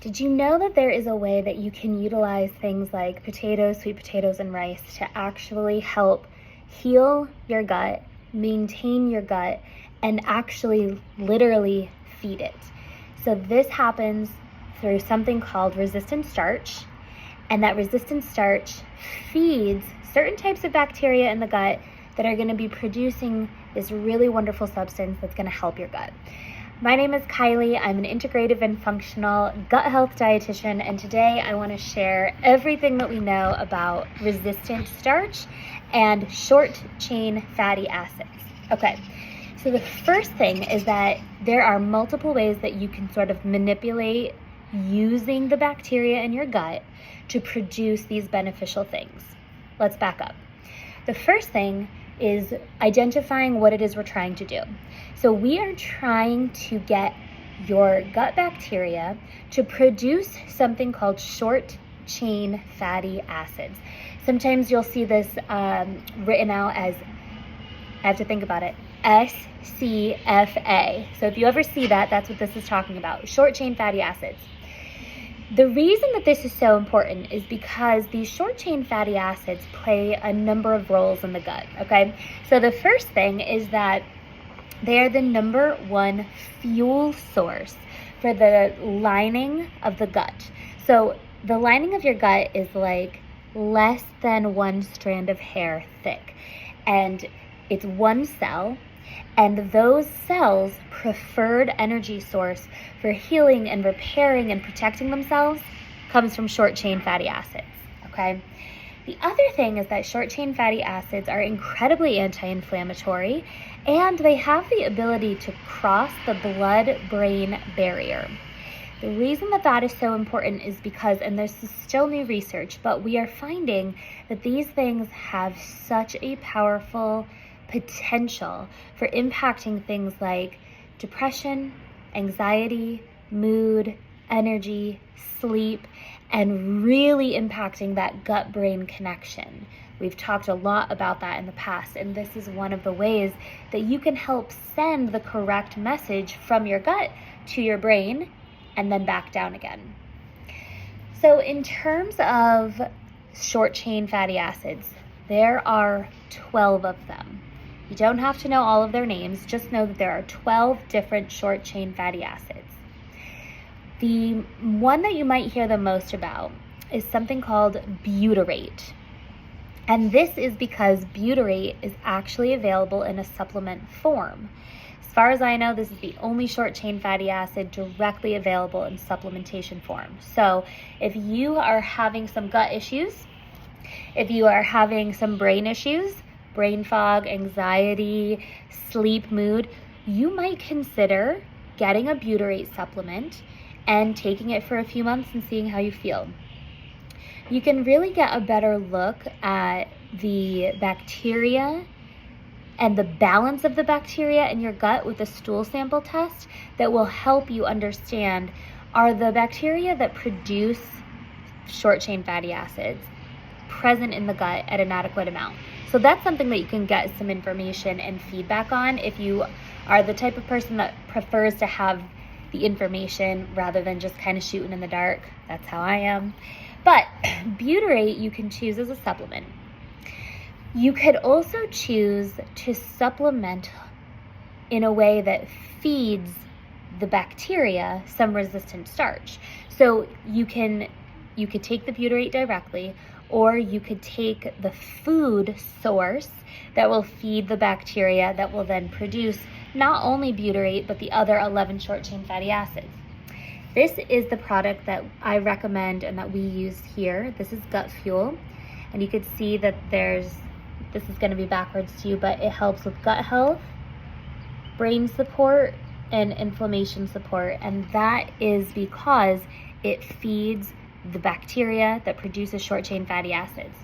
Did you know that there is a way that you can utilize things like potatoes, sweet potatoes, and rice to actually help heal your gut, maintain your gut, and actually literally feed it? So this happens through something called resistant starch, and that resistant starch feeds certain types of bacteria in the gut that are going to be producing this really wonderful substance that's going to help your gut. My name is Kylie. I'm an integrative and functional gut health dietitian, and today I want to share everything that we know about resistant starch and short chain fatty acids. Okay, so the first thing is that there are multiple ways that you can sort of manipulate using the bacteria in your gut to produce these beneficial things. Let's back up. The first thing is identifying what it is we're trying to do. So we are trying to get your gut bacteria to produce something called short chain fatty acids. Sometimes you'll see this written out as, I have to think about it, SCFA. So if you ever see that, that's what this is talking about, short chain fatty acids. The reason that this is so important is because these short chain fatty acids play a number of roles in the gut, okay? So the first thing is that they are the number one fuel source for the lining of the gut. So the lining of your gut is like less than one strand of hair thick, and it's one cell. And those cells' preferred energy source for healing and repairing and protecting themselves comes from short chain fatty acids, okay? The other thing is that short chain fatty acids are incredibly anti-inflammatory, and they have the ability to cross the blood-brain barrier. The reason that that is so important is because, and this is still new research, but we are finding that these things have such a powerful potential for impacting things like depression, anxiety, mood, energy, sleep, and really impacting that gut-brain connection. We've talked a lot about that in the past, and this is one of the ways that you can help send the correct message from your gut to your brain and then back down again. So in terms of short chain fatty acids, there are 12 of them. You don't have to know all of their names, just know that there are 12 different short chain fatty acids. The one that you might hear the most about is something called butyrate. And this is because butyrate is actually available in a supplement form. As far as I know, this is the only short chain fatty acid directly available in supplementation form. So if you are having some gut issues, if you are having some brain issues, brain fog, anxiety, sleep, mood, you might consider getting a butyrate supplement and taking it for a few months and seeing how you feel. You can really get a better look at the bacteria and the balance of the bacteria in your gut with a stool sample test that will help you understand, are the bacteria that produce short chain fatty acids present in the gut at an adequate amount? So that's something that you can get some information and feedback on if you are the type of person that prefers to have the information rather than just kind of shooting in the dark. That's how I am. But butyrate you can choose as a supplement. You could also choose to supplement in a way that feeds the bacteria some resistant starch. So you could take the butyrate directly, or you could take the food source that will feed the bacteria that will then produce not only butyrate, but the other 11 short chain fatty acids. This is the product that I recommend and that we use here. This is Gut Fuel, and you could see that this is going to be backwards to you, but it helps with gut health, brain support, and inflammation support, and that is because it feeds the bacteria that produces short chain fatty acids.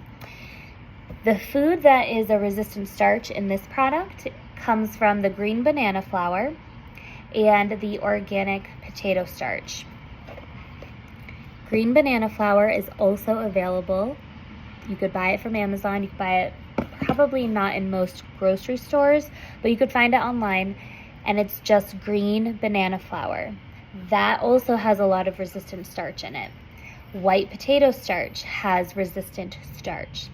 The food that is a resistant starch in this product comes from the green banana flour and the organic potato starch. Green banana flour is also available. You could buy it from Amazon. You could buy it probably not in most grocery stores, but you could find it online, and it's just green banana flour. That also has a lot of resistant starch in it. White potato starch has resistant starch.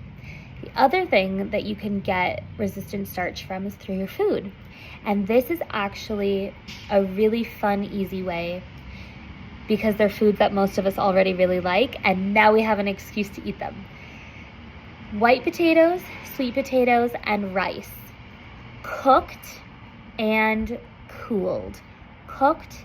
The other thing that you can get resistant starch from is through your food. And this is actually a really fun, easy way, because they're foods that most of us already really like, and now we have an excuse to eat them. White potatoes, sweet potatoes, and rice. Cooked and cooled. Cooked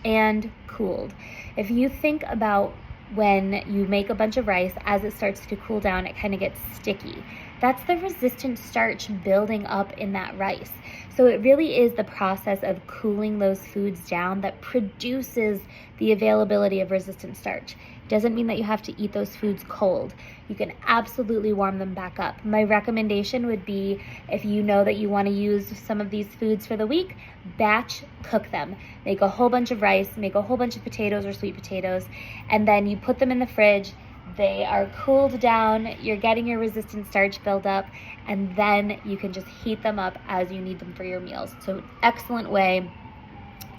and cooled. If you think about when you make a bunch of rice, as it starts to cool down, it kind of gets sticky. That's the resistant starch building up in that rice. So it really is the process of cooling those foods down that produces the availability of resistant starch. It doesn't mean that you have to eat those foods cold. You can absolutely warm them back up. My recommendation would be, if you know that you want to use some of these foods for the week, batch cook them. Make a whole bunch of rice, make a whole bunch of potatoes or sweet potatoes, and then you put them in the fridge. They are cooled down, you're getting your resistant starch build up, and then you can just heat them up as you need them for your meals. So excellent way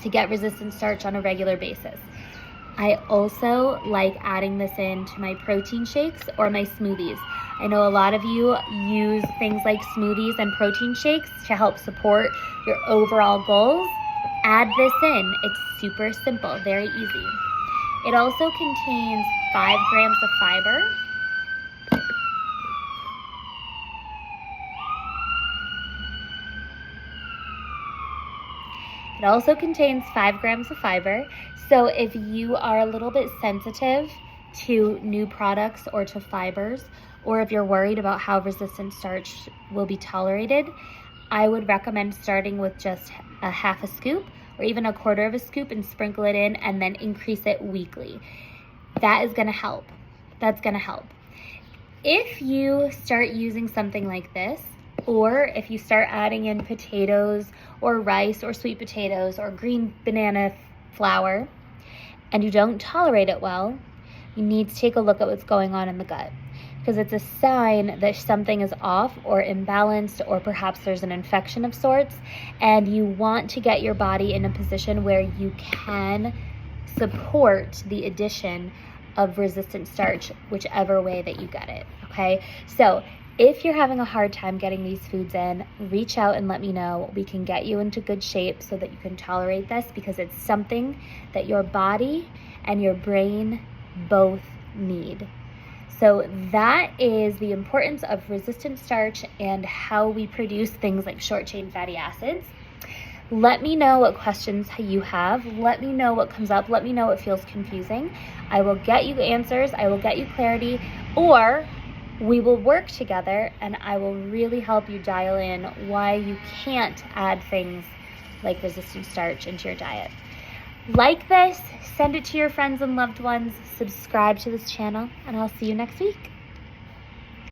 to get resistant starch on a regular basis. I also like adding this into my protein shakes or my smoothies. I know a lot of you use things like smoothies and protein shakes to help support your overall goals. Add this in. It's super simple, very easy. It also contains 5 grams of fiber. It also contains 5 grams of fiber. So if you are a little bit sensitive to new products or to fibers, or if you're worried about how resistant starch will be tolerated, I would recommend starting with just a half a scoop or even a quarter of a scoop and sprinkle it in, and then increase it weekly. That is gonna help. That's gonna help. If you start using something like this, or if you start adding in potatoes or rice or sweet potatoes or green banana flour, and you don't tolerate it well, you need to take a look at what's going on in the gut, because it's a sign that something is off or imbalanced, or perhaps there's an infection of sorts, and you want to get your body in a position where you can support the addition of resistant starch, whichever way that you get it, okay? So if you're having a hard time getting these foods in, reach out and let me know. We can get you into good shape so that you can tolerate this, because it's something that your body and your brain both need. So that is the importance of resistant starch and how we produce things like short-chain fatty acids. Let me know what questions you have. Let me know what comes up. Let me know what feels confusing. I will get you answers. I will get you clarity, or we will work together and I will really help you dial in why you can't add things like resistant starch into your diet. Like this, send it to your friends and loved ones, subscribe to this channel, and I'll see you next week.